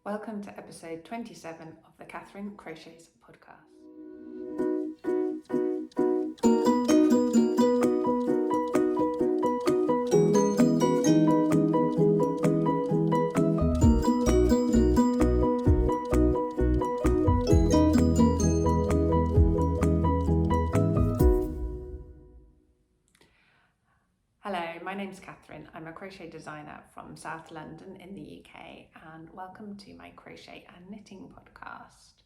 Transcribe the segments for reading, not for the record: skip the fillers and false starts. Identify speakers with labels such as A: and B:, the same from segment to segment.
A: Welcome to episode 27 of the Catherine Crochets podcast. Hello, my name's Catherine. I'm a crochet designer from South London in the UK, and welcome to my crochet and knitting podcast.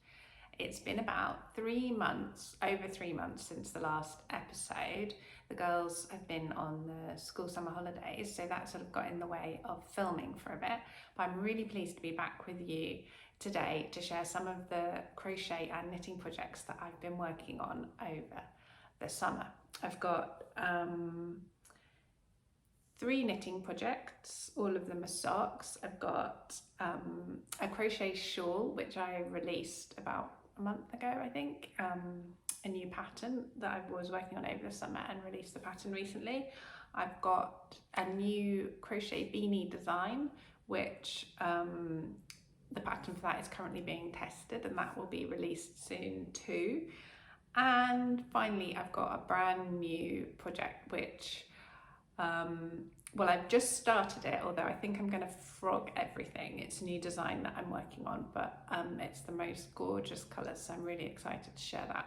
A: It's been about over 3 months since the last episode. The girls have been on the school summer holidays, so that sort of got in the way of filming for a bit. But I'm really pleased to be back with you today to share some of the crochet and knitting projects that I've been working on over the summer. I've got 3 knitting projects, all of them are socks. I've got a crochet shawl, which I released about a month ago, I think, a new pattern that I was working on over the summer and released the pattern recently. I've got a new crochet beanie design, which the pattern for that is currently being tested, and that will be released soon too. And finally, I've got a brand new project, which well, I've just started it, although I think I'm going to frog everything. It's a new design that I'm working on, but it's the most gorgeous colours, so I'm really excited to share that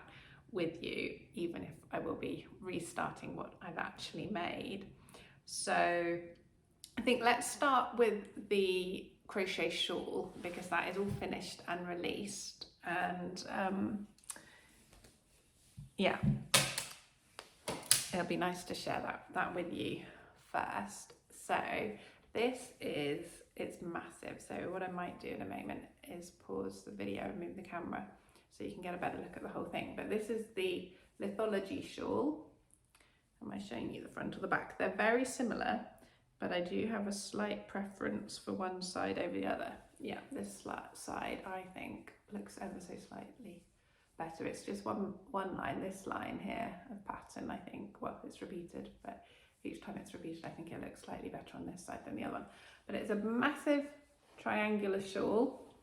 A: with you, even if I will be restarting what I've actually made. So I think let's start with the crochet shawl, because that is all finished and released, and yeah, it'll be nice to share that with you first. So it's massive. So what I might do in a moment is pause the video and move the camera so you can get a better look at the whole thing. But this is the Lithology Shawl. Am I showing you the front or the back? They're very similar, but I do have a slight preference for one side over the other. Yeah, this side I think looks ever so slightly better. It's just one line, this line here of pattern, I think. Well, it's repeated, but each time it's repeated, I think it looks slightly better on this side than the other one. But it's a massive triangular shawl,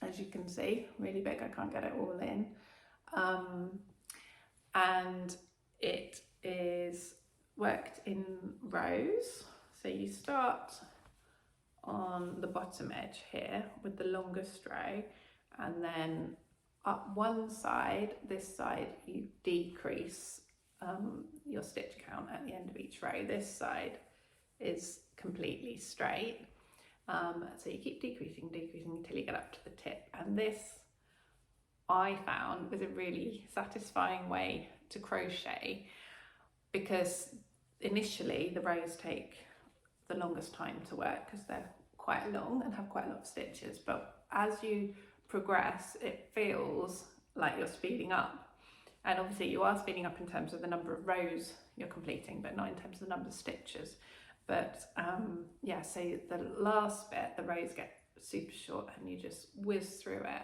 A: as you can see, really big. I can't get it all in. And it is worked in rows. So you start on the bottom edge here with the longest row, and then up one side, this side, you decrease your stitch count at the end of each row. This side is completely straight, so you keep decreasing until you get up to the tip. And this, I found, was a really satisfying way to crochet, because initially the rows take the longest time to work because they're quite long and have quite a lot of stitches, but as you progress, it feels like you're speeding up. And obviously you are speeding up in terms of the number of rows you're completing, but not in terms of the number of stitches. But yeah, so the last bit, the rows get super short and you just whiz through it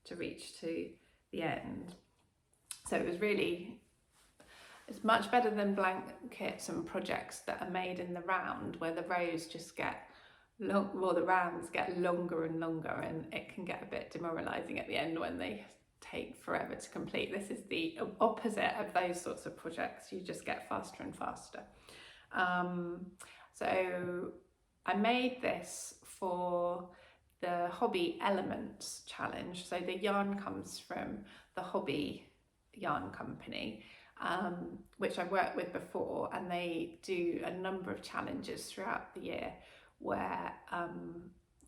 A: to reach to the end. So it's much better than blankets and projects that are made in the round, where the rows just get long, well, the rounds get longer and longer, and it can get a bit demoralizing at the end when they take forever to complete. This is the opposite of those sorts of projects. You just get faster and faster. So I made this for the HOBBII Elements challenge. So the yarn comes from the HOBBII yarn company, which I've worked with before, and they do a number of challenges throughout the year where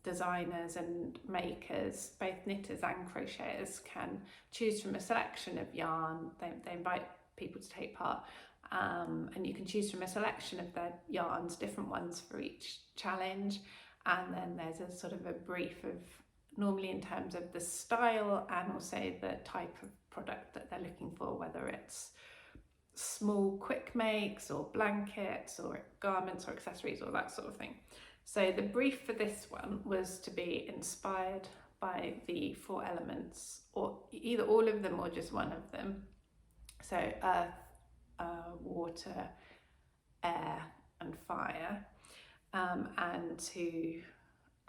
A: designers and makers, both knitters and crocheters, can choose from a selection of yarn. They invite people to take part, and you can choose from a selection of their yarns, different ones for each challenge. And then there's a sort of a brief of, normally in terms of the style and also the type of product that they're looking for, whether it's small quick makes or blankets or garments or accessories or that sort of thing. So the brief for this one was to be inspired by the 4 elements, or either all of them or just one of them. So earth, water, air and fire, and to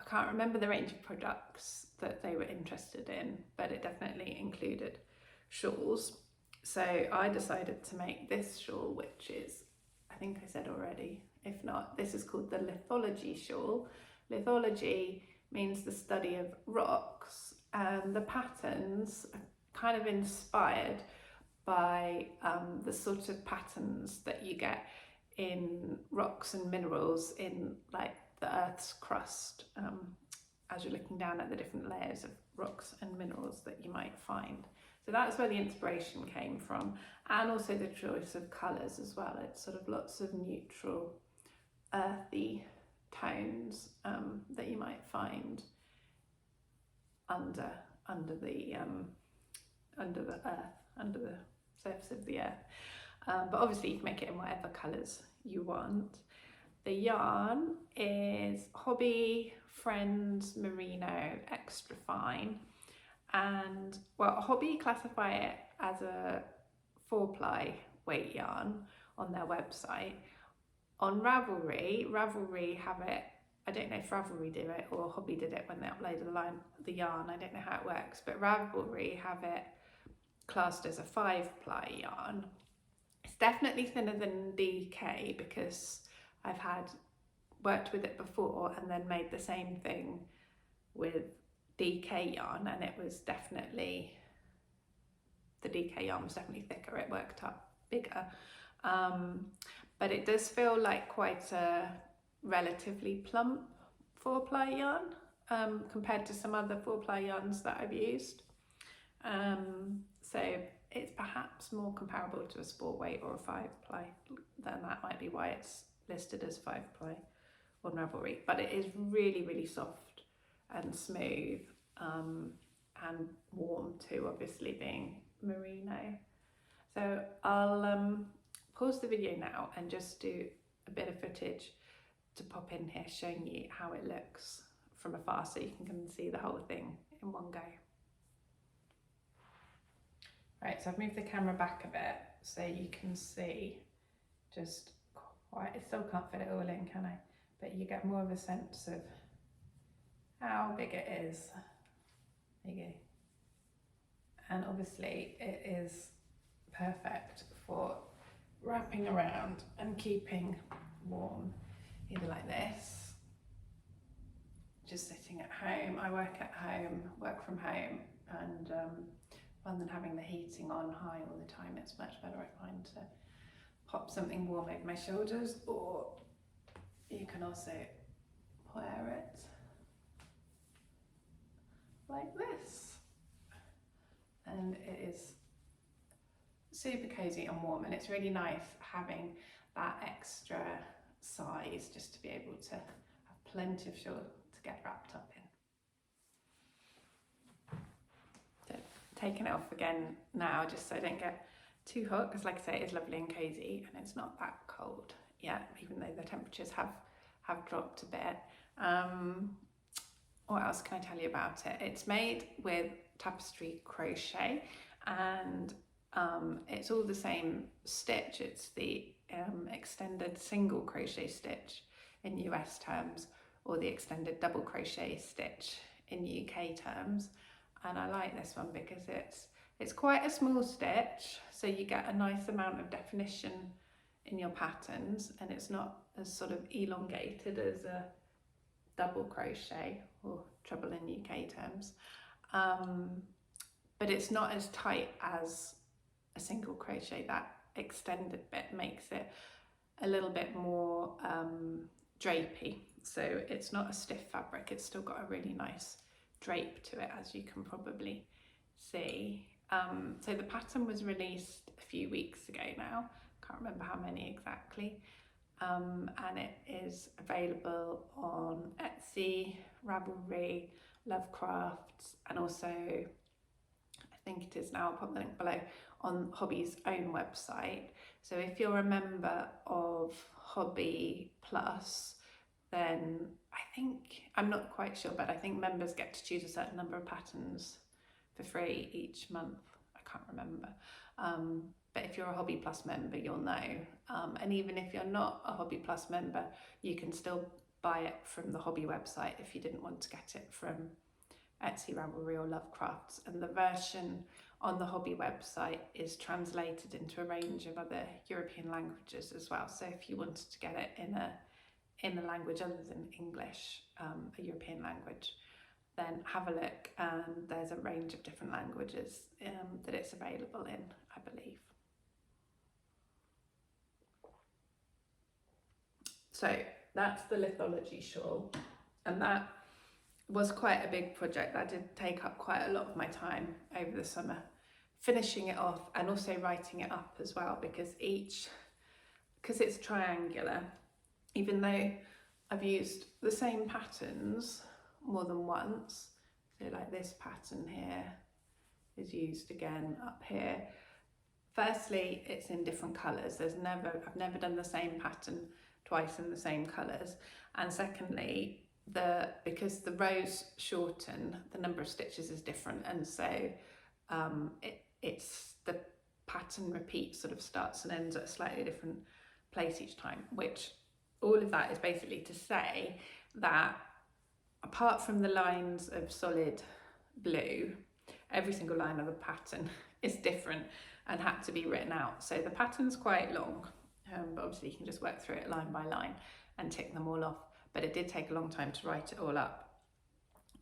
A: I can't remember the range of products that they were interested in, but it definitely included shawls. So I decided to make this shawl, which is, I think I said already, if not, this is called the Lithology Shawl. Lithology means the study of rocks, and the patterns are kind of inspired by the sort of patterns that you get in rocks and minerals in like the Earth's crust, as you're looking down at the different layers of rocks and minerals that you might find. So that's where the inspiration came from, and also the choice of colours as well. It's sort of lots of neutral, earthy tones that you might find under the earth, under the surface of the earth. But obviously you can make it in whatever colours you want. The yarn is HOBBII Friends Merino Extra Fine, and well, HOBBII classify it as a 4-ply weight yarn on their website. On Ravelry have it, I don't know if Ravelry do it or HOBBII did it when they uploaded the yarn, I don't know how it works, but Ravelry have it classed as a 5-ply yarn. It's definitely thinner than DK because I've worked with it before and then made the same thing with DK yarn, and it was definitely, the DK yarn was definitely thicker, it worked up bigger. But it does feel like quite a relatively plump 4-ply yarn compared to some other 4-ply yarns that I've used. So it's perhaps more comparable to a sport weight or a 5-ply, then that might be why it's listed as 5-ply on Ravelry. But it is really, really soft and smooth and warm too, obviously being merino. So I'll pause the video now and just do a bit of footage to pop in here showing you how it looks from afar so you can see the whole thing in one go. Right, so I've moved the camera back a bit so you can see just quite, I still can't fit it all in, can I? But you get more of a sense of how big it is. There you go. And obviously it is perfect for wrapping around and keeping warm, either like this, just sitting at home. I work from home, and rather than having the heating on high all the time, it's much better, I find, to pop something warm over my shoulders, or you can also wear it like this. And it is super cozy and warm, and it's really nice having that extra size just to be able to have plenty of shawl to get wrapped up in. Taking it off again now just so I don't get too hot, because like I say, it is lovely and cozy and it's not that cold yet, even though the temperatures have dropped a bit. What else can I tell you about it? It's made with tapestry crochet, and it's all the same stitch. It's the extended single crochet stitch in US terms, or the extended double crochet stitch in UK terms. And I like this one because it's quite a small stitch, so you get a nice amount of definition in your patterns, and it's not as sort of elongated as a double crochet or treble in UK terms, but it's not as tight as a single crochet. That extended bit makes it a little bit more drapey, so it's not a stiff fabric, it's still got a really nice drape to it, as you can probably see. So the pattern was released a few weeks ago now, can't remember how many exactly, and it is available on Etsy, Ravelry, Lovecrafts, and also I think it is now, I'll put the link below, on HOBBII's own website. So if you're a member of HOBBII Plus, then I think, I'm not quite sure, but I think members get to choose a certain number of patterns for free each month. I can't remember. But if you're a HOBBII Plus member, you'll know. And even if you're not a HOBBII Plus member, you can still buy it from the HOBBII website if you didn't want to get it from Etsy, Ravelry or Lovecrafts. And the version on the HOBBII website is translated into a range of other European languages as well. So if you wanted to get it in a language other than English, a European language, then have a look, and there's a range of different languages that it's available in, I believe. So that's the Lithology Shawl, and that was quite a big project. That did take up quite a lot of my time over the summer, finishing it off and also writing it up as well, because it's triangular, even though I've used the same patterns more than once, so like this pattern here is used again up here. Firstly, it's in different colours. I've never done the same pattern twice in the same colours, and secondly, because the rows shorten, the number of stitches is different, and so it's the pattern repeat sort of starts and ends at a slightly different place each time, which all of that is basically to say that apart from the lines of solid blue, every single line of the pattern is different and had to be written out. So the pattern's quite long, but obviously you can just work through it line by line and tick them all off. But it did take a long time to write it all up,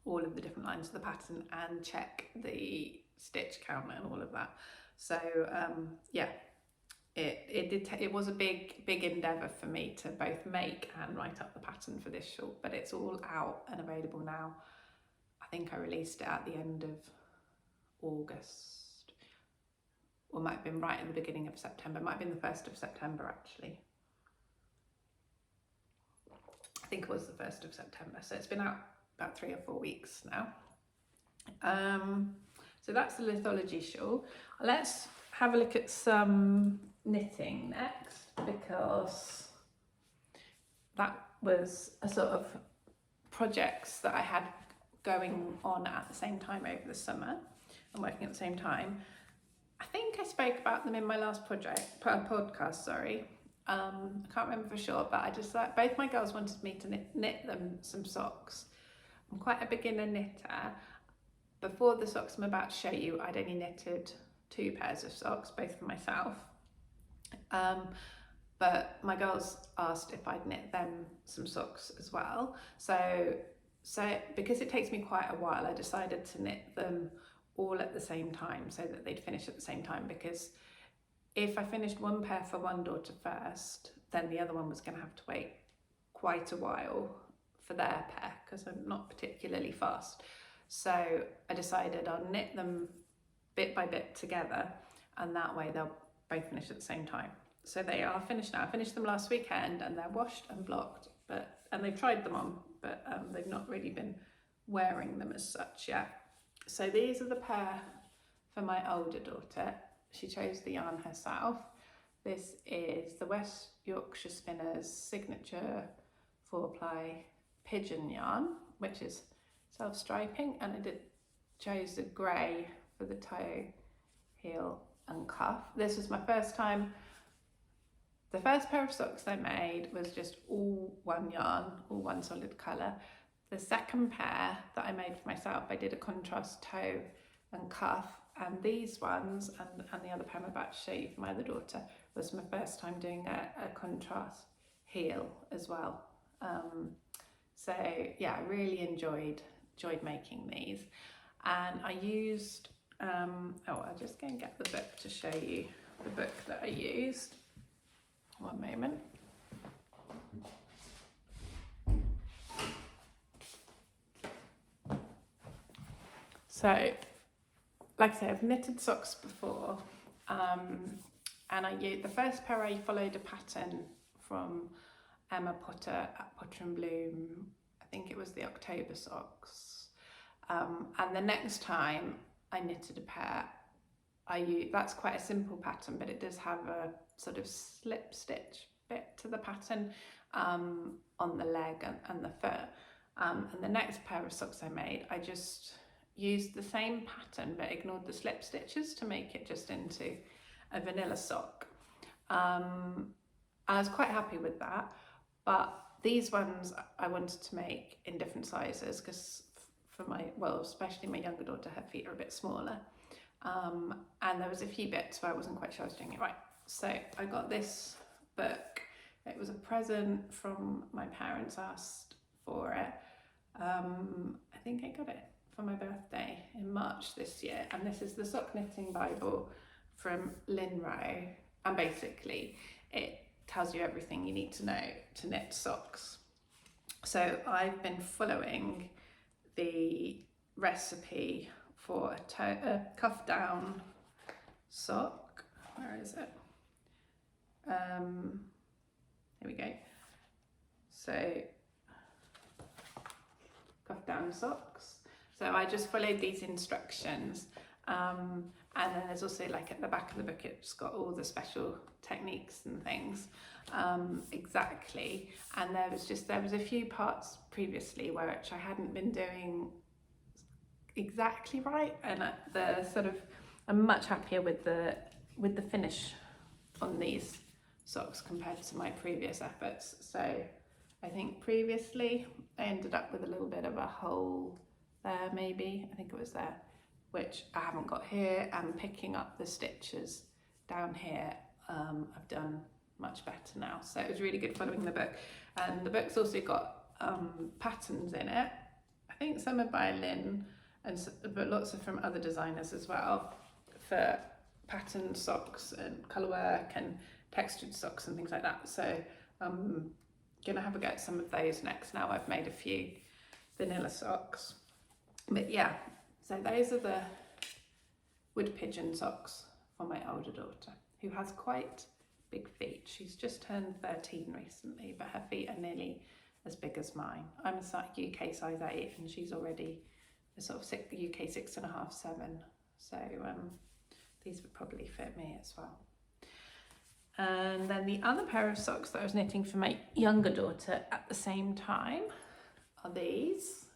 A: all of the different lines of the pattern, and check the stitch count and all of that. So yeah, it was a big endeavour for me to both make and write up the pattern for this shawl, but it's all out and available now. I think I released it at the end of August, or might have been right in the beginning of September, might have been the 1st of September actually. I think it was the 1st of September, so it's been out about 3 or 4 weeks now. So that's the Lithology Shawl. Let's have a look at some knitting next, because that was a sort of projects that I had going on at the same time over the summer and working at the same time. I think I spoke about them in my last podcast, sorry. I can't remember for sure, but I just like, both my girls wanted me to knit them some socks. I'm quite a beginner knitter. Before the socks I'm about to show you, I'd only knitted 2 pairs of socks, both for myself. But my girls asked if I'd knit them some socks as well. So because it takes me quite a while, I decided to knit them all at the same time so that they'd finish at the same time, because if I finished one pair for one daughter first, then the other one was going to have to wait quite a while for their pair, because I'm not particularly fast. So I decided I'll knit them bit by bit together, and that way they'll both finish at the same time. So they are finished now. I finished them last weekend and they're washed and blocked, and they've tried them on, but they've not really been wearing them as such yet. So these are the pair for my older daughter. She chose the yarn herself. This is the West Yorkshire Spinners signature 4-ply pigeon yarn, which is self-striping, and I chose the grey for the toe, heel and cuff. This was my first time. The first pair of socks I made was just all one yarn, all one solid colour. The second pair that I made for myself, I did a contrast toe and cuff, and these ones and the other pair I'm about to show you for my other daughter was my first time doing a contrast heel as well. So yeah, I really enjoyed making these, and I used I'll just go and get the book to show you the book that I used. One moment. So, like I say, I've knitted socks before, and I used the first pair. I followed a pattern from Emma Potter at Potter and Bloom. I think it was the October socks, and the next time I knitted a pair, that's quite a simple pattern, but it does have a sort of slip stitch bit to the pattern on the leg and the foot. And the next pair of socks I made, I just used the same pattern but ignored the slip stitches to make it just into a vanilla sock. I was quite happy with that, but these ones I wanted to make in different sizes because for my, well, especially my younger daughter, her feet are a bit smaller. And there was a few bits where I wasn't quite sure I was doing it right. So I got this book. It was a present from my parents, asked for it. I think I got it for my birthday in March this year. And this is the Sock Knitting Bible from Lithology. And basically it tells you everything you need to know to knit socks. So I've been following the recipe for a cuff down sock. Where is it? Here we go. So cuff down socks. So I just followed these instructions. And then there's also, like, at the back of the book, it's got all the special techniques and things, exactly. And there was a few parts previously which I hadn't been doing exactly right, and I'm much happier with the finish on these socks compared to my previous efforts. So I think previously I ended up with a little bit of a hole there, maybe, I think it was there, which I haven't got here, and picking up the stitches down here, I've done much better now. So it was really good following the book. And the book's also got patterns in it. I think some are by Lynn, but lots are from other designers as well, for patterned socks and colour work and textured socks and things like that. So I'm gonna have a go at some of those next. Now I've made a few vanilla socks. But yeah, so those are the wood pigeon socks for my older daughter, who has quite big feet. She's just turned 13 recently, but her feet are nearly as big as mine. I'm a UK size 8 and she's already a sort of UK 6.5, 7. So these would probably fit me as well. And then the other pair of socks that I was knitting for my younger daughter at the same time are these.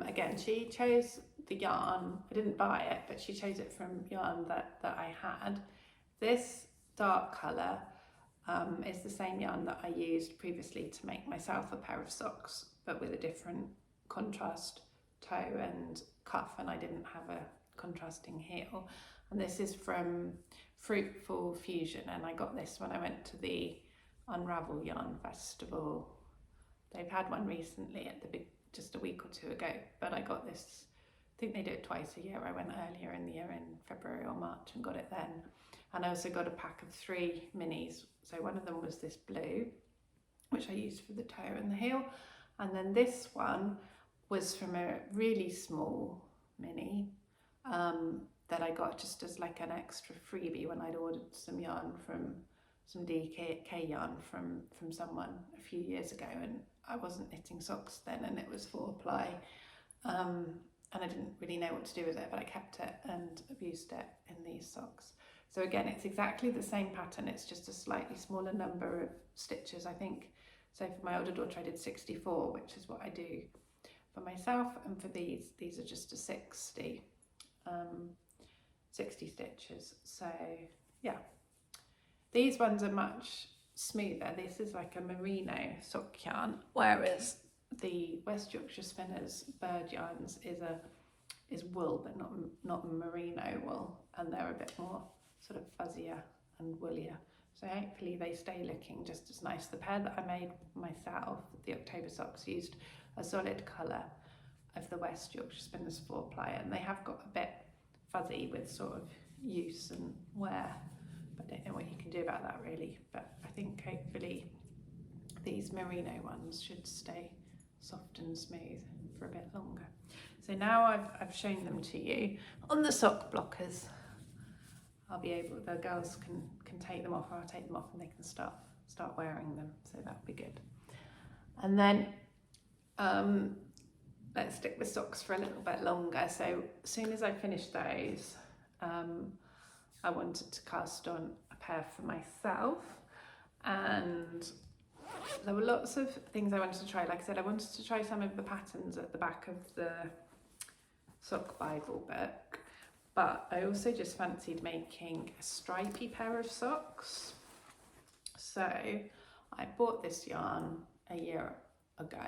A: Again, she chose the yarn. I didn't buy it, but she chose it from yarn that I had. This dark colour is the same yarn that I used previously to make myself a pair of socks, but with a different contrast toe and cuff, and I didn't have a contrasting heel. And this is from Fruitful Fusion, and I got this when I went to the Unravel Yarn Festival. They've had one recently at the big, just a week or two ago, but I got this, I think they do it twice a year. I went earlier in the year in February or March and got it then. And I also got a pack of 3 minis. So one of them was this blue, which I used for the toe and the heel. And then this one was from a really small mini that I got just as like an extra freebie when I'd ordered some yarn from some DK yarn from someone a few years ago, and I wasn't knitting socks then, and it was 4-ply, and I didn't really know what to do with it, but I kept it and I've used it in these socks. So again, it's exactly the same pattern, it's just a slightly smaller number of stitches, I think. So for my older daughter I did 64, which is what I do for myself, and for these are just a 60 stitches. So yeah, these ones are much smoother. This is like a merino sock yarn, whereas the West Yorkshire Spinners bird yarns is wool, but not merino wool, and they're a bit more sort of fuzzier and woollier. So hopefully they stay looking just as nice. The pair that I made myself, the October socks, used a solid colour of the West Yorkshire Spinners 4-ply, and they have got a bit fuzzy with sort of use and wear. I don't know what you can do about that really, but I think hopefully these merino ones should stay soft and smooth for a bit longer. So now I've shown them to you on the sock blockers. I'll be able, the girls can take them off, or I'll take them off and they can start wearing them, so that'll be good. And then let's stick with socks for a little bit longer. So as soon as I finish those, I wanted to cast on a pair for myself, and there were lots of things I wanted to try. Like I said, I wanted to try some of the patterns at the back of the sock Bible book, but I also just fancied making a stripy pair of socks. So I bought this yarn a year ago.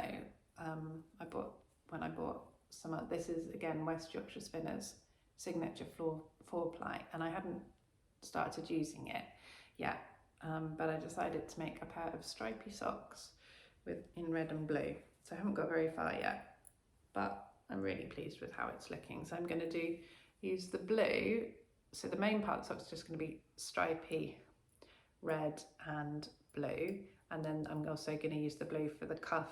A: When I bought some of this is again West Yorkshire Spinners signature four ply, and I hadn't started using it yet, but I decided to make a pair of stripy socks in red and blue. So I haven't got very far yet, but I'm really pleased with how it's looking. So I'm going to use the blue. So the main part of the sock's just going to be stripy red and blue, and then I'm also going to use the blue for the cuff,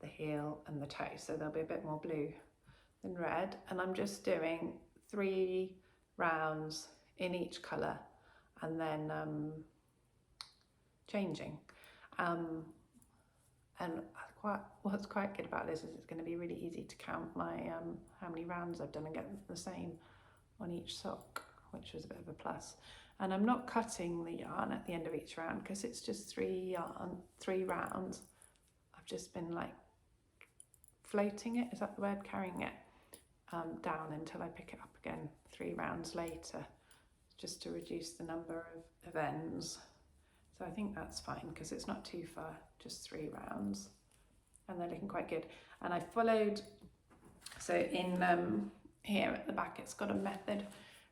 A: the heel and the toe, so there'll be a bit more blue than red. And I'm just doing 3 rounds in each colour and then changing. And what's quite good about this is it's going to be really easy to count my how many rounds I've done and get the same on each sock, which was a bit of a plus. And I'm not cutting the yarn at the end of each round because it's just 3 rounds. I've just been like floating it, is that the word, carrying it down until I pick it up again 3 rounds later, just to reduce the number of ends. So I think that's fine because it's not too far, just 3 rounds, and they're looking quite good. And I followed, so in here at the back it's got a method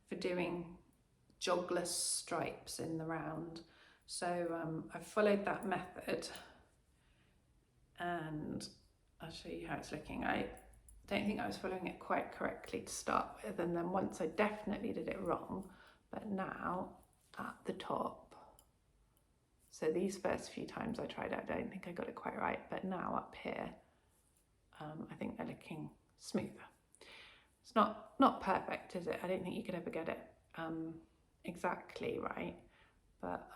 A: for doing jogless stripes in the round. So I followed that method and I'll show you how it's looking. I don't think I was following it quite correctly to start with, and then once I definitely did it wrong, but now at the top, so these first few times I tried it, I don't think I got it quite right, but now up here, I think they're looking smoother. It's not perfect, is it? I don't think you could ever get it exactly right, but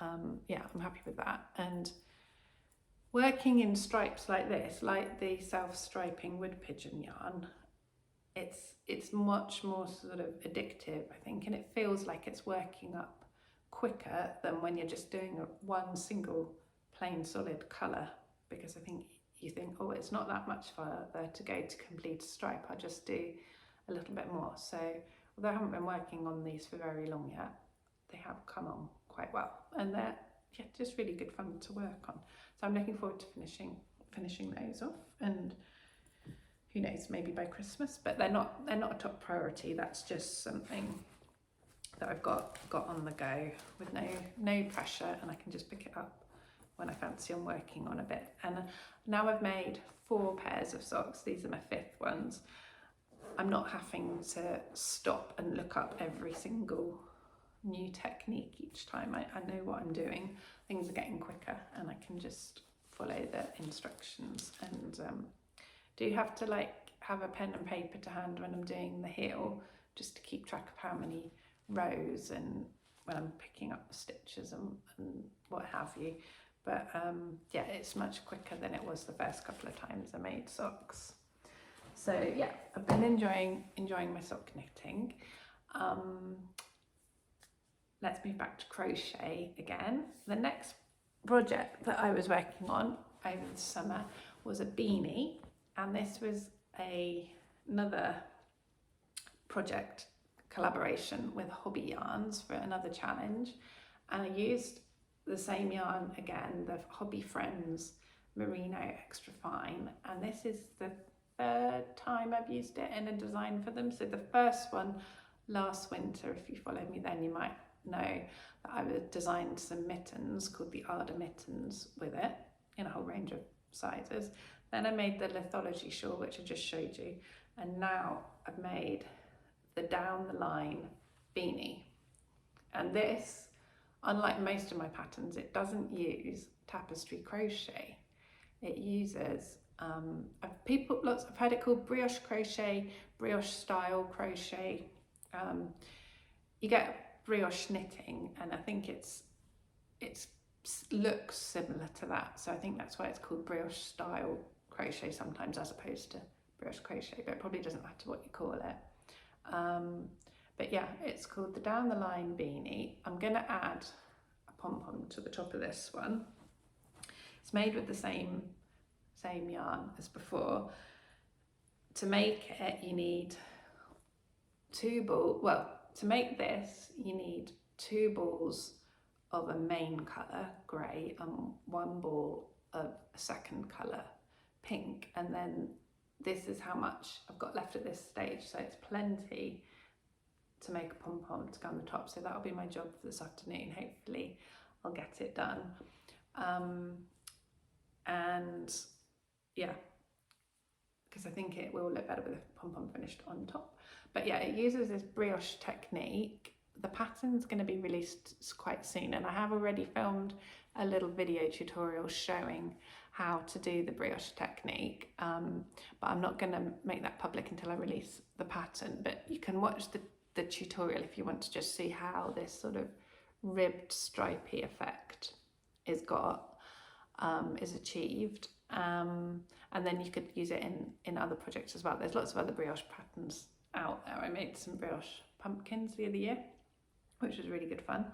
A: yeah, I'm happy with that. And working in stripes like this, like the self-striping wood pigeon yarn, it's much more sort of addictive, I think, and it feels like it's working up quicker than when you're just doing one single plain solid colour, because I think you think, oh, it's not that much further to go to complete a stripe, I'll just do a little bit more. So although I haven't been working on these for very long yet, they have come on quite well, and they're just really good fun to work on. So I'm looking forward to finishing those off, and who knows, maybe by Christmas, but they're not a top priority. That's just something that I've got on the go with no pressure, and I can just pick it up when I fancy I'm working on a bit. And now I've made 4 pairs of socks. These are my 5th ones. I'm not having to stop and look up every single new technique each time. I know what I'm doing. Things are getting quicker and I can just follow the instructions, and do have to like have a pen and paper to hand when I'm doing the heel, just to keep track of how many rows and when I'm picking up the stitches and what have you. But yeah, it's much quicker than it was the first couple of times I made socks. So yeah, I've been enjoying my sock knitting. Let's move back to crochet again. The next project that I was working on over the summer was a beanie, and this was another project collaboration with HOBBII yarns for another challenge, and I used the same yarn again, the HOBBII Friends Merino Extra Fine, and this is the 3rd time I've used it in a design for them. So the first one last winter, if you followed me then, you might know that I designed some mittens called the Arda mittens with it in a whole range of sizes. Then I made the Lithology Shawl, which I just showed you, and now I've made the down the line beanie. And this, unlike most of my patterns, it doesn't use tapestry crochet. It uses I've heard it called brioche crochet, brioche style crochet. You get brioche knitting, and I think it's looks similar to that, so I think that's why it's called brioche style crochet sometimes as opposed to brioche crochet, but it probably doesn't matter what you call it. But yeah, it's called the down the line beanie. I'm going to add a pom-pom to the top of this one. It's made with the same yarn as before. To make it, you need 2 balls. Well, to make this, you need 2 balls of a main colour, grey, and 1 ball of a second colour, pink, and then this is how much I've got left at this stage, so it's plenty to make a pom-pom to go on the top. So that'll be my job for this afternoon. Hopefully I'll get it done. And yeah, because I think it will look better with a pom-pom finished on top. But yeah, it uses this brioche technique. The pattern's going to be released quite soon, and I have already filmed a little video tutorial showing how to do the brioche technique, but I'm not going to make that public until I release the pattern. But you can watch the tutorial if you want to just see how this sort of ribbed stripy effect is achieved, and then you could use it in other projects as well. There's lots of other brioche patterns out there. I made some brioche pumpkins the other year, which was really good fun.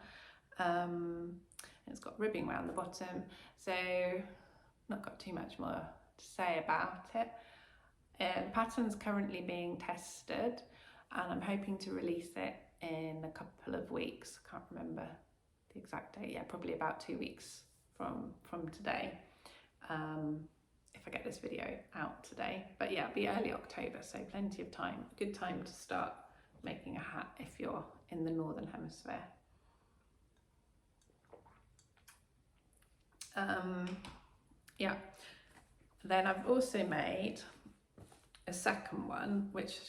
A: It's got ribbing around the bottom, so not got too much more to say about it. The pattern's currently being tested, and I'm hoping to release it in a couple of weeks. I can't remember the exact date. Yeah, probably about 2 weeks from today, if I get this video out today. But yeah, it'll be early October, so plenty of time. Good time to start making a hat if you're in the Northern Hemisphere. Yeah, then I've also made a second one, which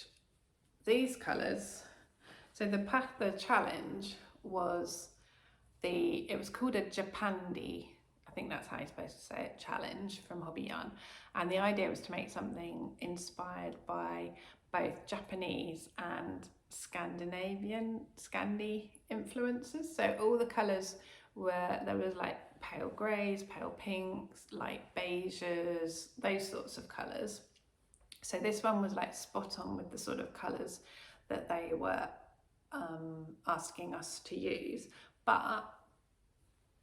A: these colours, so the challenge was it was called a Japandi, I think that's how you're supposed to say it, challenge from HOBBII Yarn, and the idea was to make something inspired by both Japanese and Scandi influences. So all the colours there was like pale greys, pale pinks, light beiges, those sorts of colours. So this one was like spot on with the sort of colours that they were asking us to use. But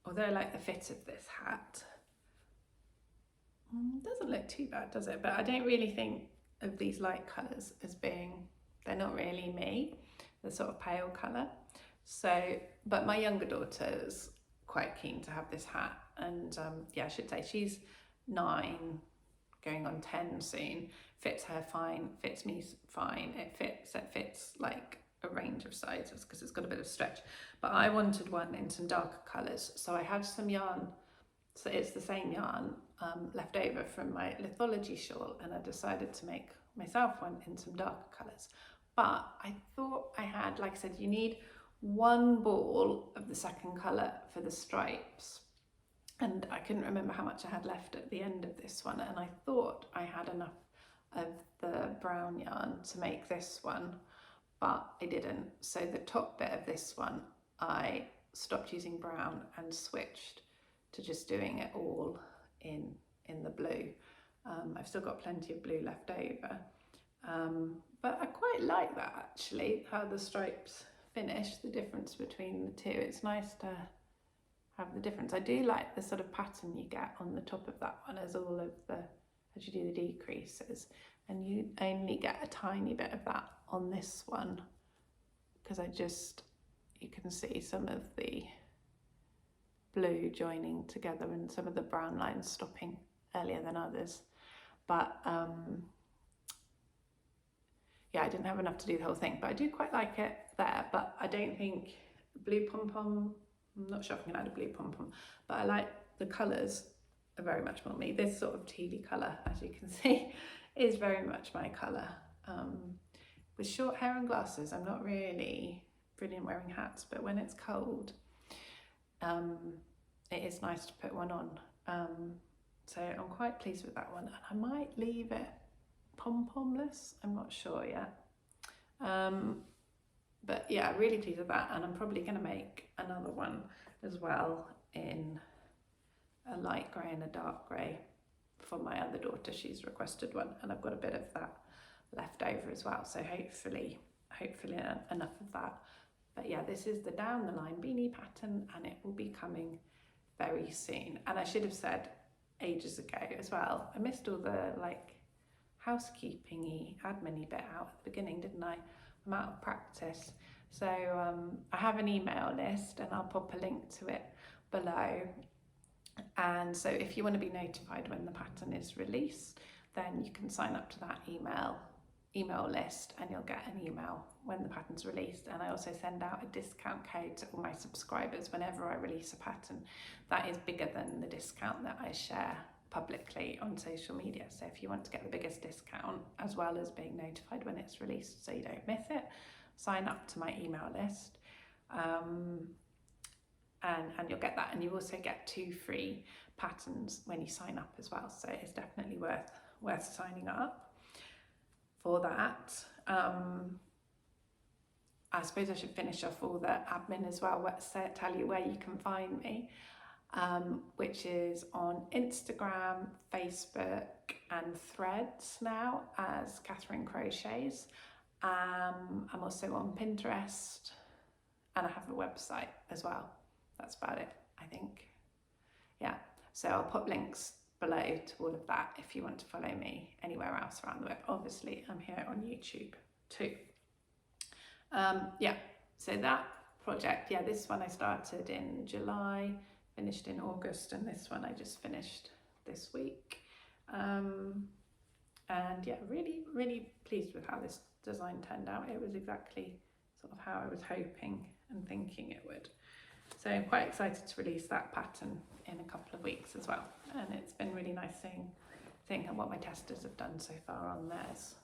A: although I like the fit of this hat, doesn't look too bad, does it? But I don't really think of these light colours as they're not really me, the sort of pale colour. So, but my younger daughter's quite keen to have this hat, and yeah, I should say she's 9, going on 10 soon. Fits her fine, fits me fine. It fits like a range of sizes because it's got a bit of stretch. But I wanted one in some darker colours, so I had some yarn. So it's the same yarn left over from my Lithology Shawl, and I decided to make myself one in some darker colours. But I thought I had, like I said, you need 1 ball of the second colour for the stripes, and I couldn't remember how much I had left at the end of this one, and I thought I had enough of the brown yarn to make this one, but I didn't. So the top bit of this one I stopped using brown and switched to just doing it all in the blue. I've still got plenty of blue left over, but I quite like that actually, how the stripes finish, the difference between the two. It's nice to have the difference. I do like the sort of pattern you get on the top of that one as you do the decreases, and you only get a tiny bit of that on this one because you can see some of the blue joining together and some of the brown lines stopping earlier than others. But yeah, I didn't have enough to do the whole thing, but I do quite like it there. But I don't think blue pom-pom, I'm not sure if I'm gonna add a blue pom-pom, but I like the colours are very much more me. This sort of tealy colour, as you can see, is very much my colour. With short hair and glasses, I'm not really brilliant wearing hats, but when it's cold, it is nice to put one on. So I'm quite pleased with that one, and I might leave it pom-pomless, I'm not sure yet. But yeah, really pleased with that, and I'm probably going to make another one as well in a light grey and a dark grey for my other daughter. She's requested one, and I've got a bit of that left over as well, so hopefully enough of that. But yeah, this is the down the line beanie pattern, and it will be coming very soon. And I should have said ages ago as well, I missed all the like housekeeping-y, admin-y bit out at the beginning, didn't I? I'm out of practice. So I have an email list, and I'll pop a link to it below. And so if you want to be notified when the pattern is released, then you can sign up to that email list, and you'll get an email when the pattern's released. And I also send out a discount code to all my subscribers whenever I release a pattern that is bigger than the discount that I share publicly on social media. So if you want to get the biggest discount as well as being notified when it's released so you don't miss it, sign up to my email list, and you'll get that. And you also get 2 free patterns when you sign up as well, so it's definitely worth signing up for that. I suppose I should finish off all the admin as well, tell you where you can find me, which is on Instagram, Facebook and Threads now as Catherine Crochets. I'm also on Pinterest, and I have a website as well. That's about it, I think. Yeah, so I'll put links below to all of that if you want to follow me anywhere else around the web. Obviously, I'm here on YouTube too. Yeah, so that project, yeah, this one I started in July, finished in August, and this one I just finished this week. And yeah, really pleased with how this design turned out. It was exactly sort of how I was hoping and thinking it would. So I'm quite excited to release that pattern in a couple of weeks as well. And it's been really nice seeing what my testers have done so far on theirs.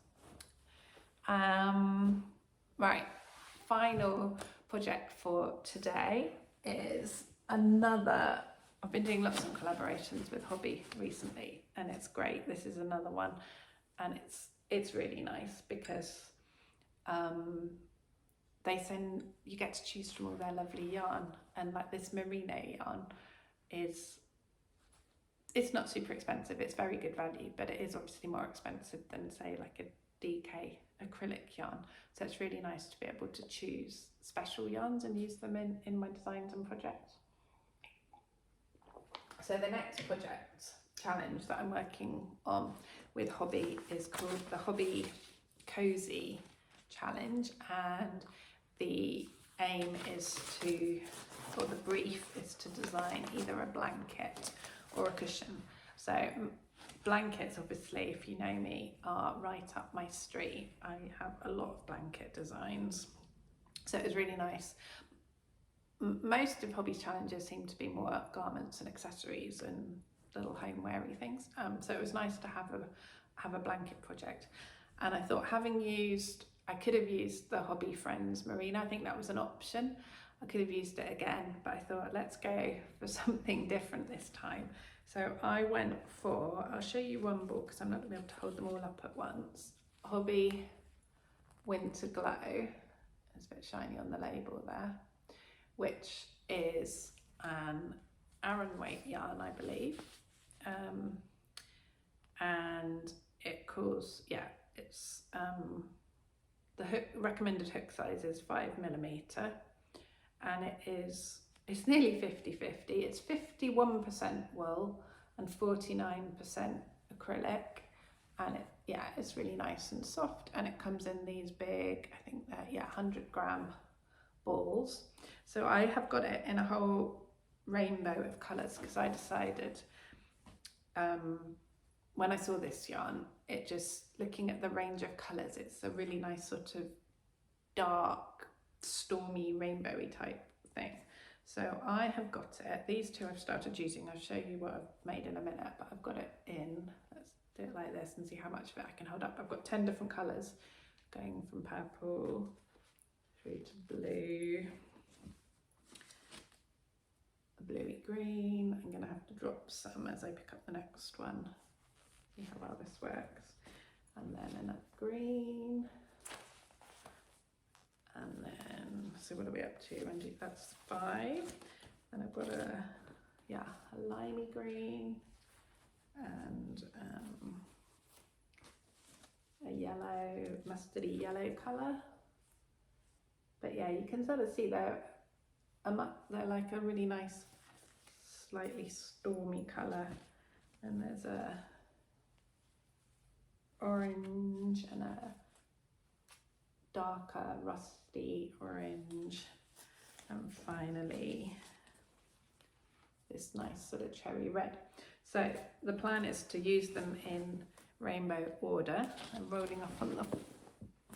A: Right, final project for today is another. I've been doing lots of collaborations with HOBBII recently, and it's great. This is another one, and it's really nice because you get to choose from all their lovely yarn, and like this merino yarn it's not super expensive. It's very good value, but it is obviously more expensive than say like a DK acrylic yarn. So it's really nice to be able to choose special yarns and use them in my designs and projects. So the next project challenge that I'm working on with HOBBII is called the HOBBII Cosy Challenge, and the aim is or the brief is to design either a blanket or a cushion. So blankets, obviously, if you know me, are right up my street. I have a lot of blanket designs, so it was really nice. Most of HOBBII's challenges seem to be more garments and accessories and little home-weary things. So it was nice to have a blanket project. And I thought, I could have used the HOBBII Friends Merino. I think that was an option. I could have used it again, but I thought, let's go for something different this time. So I went for, I'll show you one ball because I'm not going to be able to hold them all up at once. HOBBII Winter Glow. It's a bit shiny on the label there, which is an Aran weight yarn, I believe. And it calls, it's the recommended hook size is 5mm, and it's nearly 50-50. It's 51% wool and 49% acrylic, and it's really nice and soft, and it comes in these big, I think they're 100-gram balls. So I have got it in a whole rainbow of colours because I decided when I saw this yarn, looking at the range of colours, it's a really nice sort of dark, stormy, rainbowy type thing. So I have got it. These two I've started using. I'll show you what I've made in a minute, but I've got it in. Let's do it like this and see how much of it I can hold up. I've got 10 different colours, going from purple through to blue, a bluey green. I'm gonna have to drop some as I pick up the next one. See how well this works. And then another green. And then, so what are we up to? That's 5. And I've got a limey green and a yellow, mustardy yellow colour. But yeah, you can sort of see they're like a really nice, slightly stormy colour. And there's a orange and a darker rusty orange, and finally this nice sort of cherry red. So the plan is to use them in rainbow order. I'm rolling up on the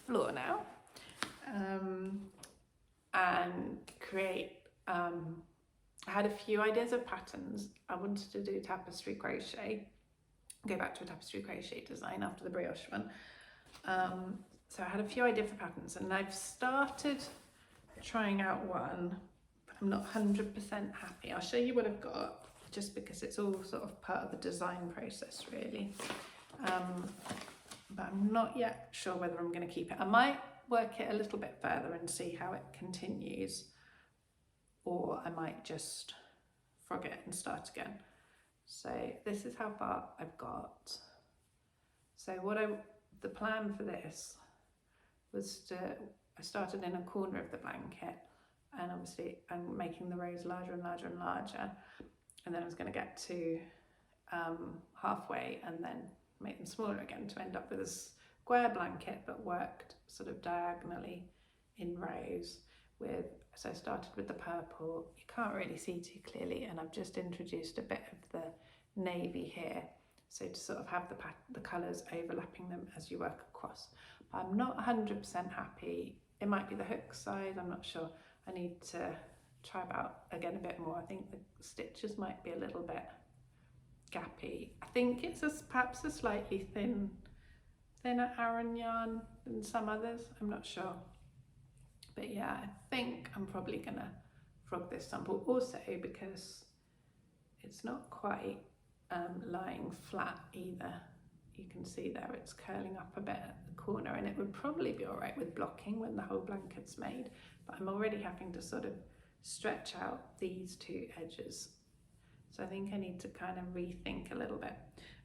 A: floor now, and create, I had a few ideas of patterns. I wanted to do tapestry crochet, go back to a tapestry crochet design after the brioche one. So I had a few ideas for patterns, and I've started trying out one, but I'm not 100% happy. I'll show you what I've got, just because it's all sort of part of the design process really. But I'm not yet sure whether I'm going to keep it. I might work it a little bit further and see how it continues, or I might just frog it and start again. So this is how far I've got. So the plan for this was I started in a corner of the blanket, and obviously I'm making the rows larger and larger and larger, and then I was going to get to halfway and then make them smaller again to end up with a square blanket, but worked sort of diagonally in rows with, so I started with the purple. You can't really see too clearly, and I've just introduced a bit of the navy here, so to sort of have the colours overlapping them as you work across. But I'm not 100% happy. It might be the hook size, I'm not sure. I need to try about again a bit more. I think the stitches might be a little bit gappy. I think it's perhaps a slightly thinner Aran yarn than some others, I'm not sure. But yeah, I think I'm probably gonna frog this sample, also because it's not quite lying flat either. You can see there it's curling up a bit at the corner, and it would probably be all right with blocking when the whole blanket's made, but I'm already having to sort of stretch out these two edges. So I think I need to kind of rethink a little bit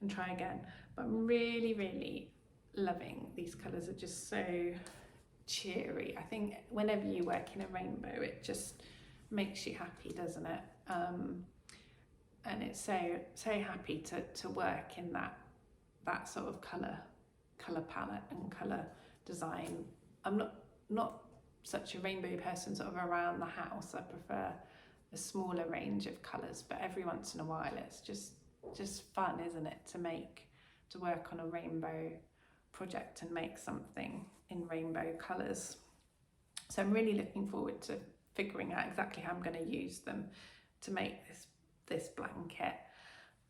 A: and try again. But I'm really, really loving these colours. Are just so cheery. I think whenever you work in a rainbow, it just makes you happy, doesn't it? And it's so happy to work in that sort of colour palette and colour design. I'm not such a rainbow person sort of around the house. I prefer a smaller range of colours, but every once in a while it's just fun, isn't it, to work on a rainbow project and make something in rainbow colours. So I'm really looking forward to figuring out exactly how I'm going to use them to make this blanket.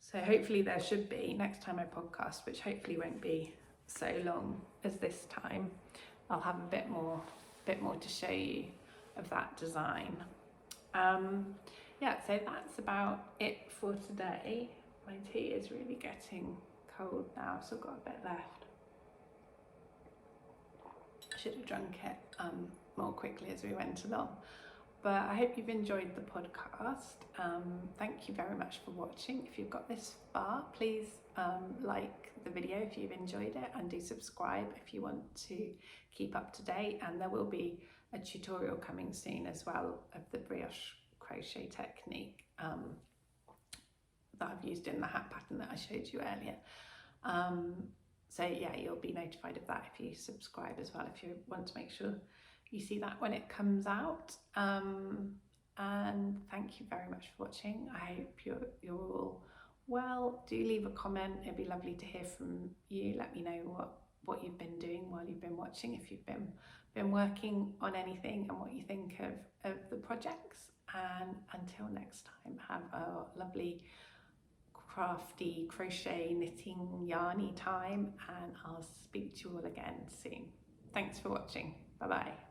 A: So hopefully there should be, next time I podcast, which hopefully won't be so long as this time, I'll have a bit more to show you of that design. Yeah, so that's about it for today. My tea is really getting cold now, so I've got a bit left. I should have drunk it more quickly as we went along. But I hope you've enjoyed the podcast. Thank you very much for watching. If you've got this far, please like the video if you've enjoyed it, and do subscribe if you want to keep up to date. And there will be a tutorial coming soon as well of the brioche crochet technique that I've used in the hat pattern that I showed you earlier. So yeah, you'll be notified of that if you subscribe as well, if you want to make sure you see that when it comes out. And thank you very much for watching. I hope you're all well. Do leave a comment. It'd be lovely to hear from you. Let me know what you've been doing while you've been watching, if you've been working on anything, and what you think of the projects. And until next time, have a lovely crafty crochet, knitting, yarny time, and I'll speak to you all again soon. Thanks for watching. Bye bye.